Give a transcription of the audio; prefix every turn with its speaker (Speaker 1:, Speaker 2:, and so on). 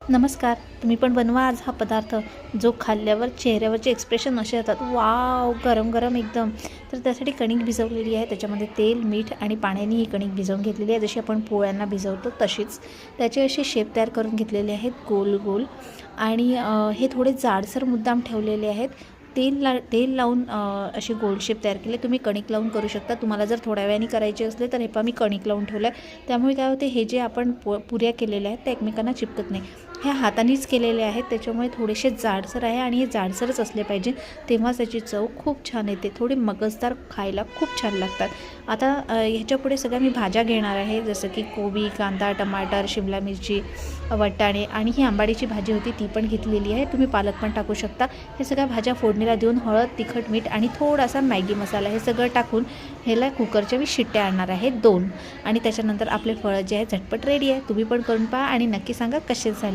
Speaker 1: नमस्कार. तुम्ही पण बनवा आज हा पदार्थ जो खाल्ल्यावर चेहऱ्यावरचे एक्सप्रेशन असे येतात, वाव, गरम गरम एकदम. तर त्यासाठी कणिक भिजवलेली आहे, त्याच्यामध्ये तेल, मीठ आणि पाण्याने ही कणिक भिजवून घेतलेली आहे, जशी आपण पोळ्यांना भिजवतो तशीच. त्याचे असे शेप तयार करून घेतलेले आहेत गोल गोल. आणि हे थोडे जाडसर मुद्दाम ठेवलेले आहेत. तेल लावून असे गोल शेप तयार केले. तुम्ही कणिक लावून करू शकता. तुम्हाला जर थोड्या वेळाने करायचे असले तर हे पहा, मी कणिक लावून ठेवलं आहे. त्यामुळे काय होते, हे जे आपण पुऱ्या केलेल्या आहेत त्या एकमेकांना चिपकत नाही. ह्या हातानेच केलेले आहेत, त्याच्यामुळे थोडेसे जाडसर आहे आणि हे जाडसरच असले पाहिजे, तेव्हाच त्याची चव खूप छान येते. थोडी मगजदार, खायला खूप छान लागतात. आता ह्याच्यापुढे सगळ्या मी भाज्या घेणार आहे, जसं की कोबी, कांदा, टमाटर, शिमला मिरची, वाटाणे आणि ही आंबाडीची भाजी होती ती पण घेतलेली आहे. तुम्ही पालक पण टाकू शकता. हे सगळ्या भाज्या फोडणीला देऊन हळद, तिखट, मीठ आणि थोडासा मॅगी मसाला हे सगळं टाकून ह्याला कुकरच्या मी शिट्ट्या आणणार आहे 2. आणि त्याच्यानंतर आपले फळं जे आहे झटपट रेडी आहे. तुम्ही पण करून पहा आणि नक्की सांगा कसे झाले.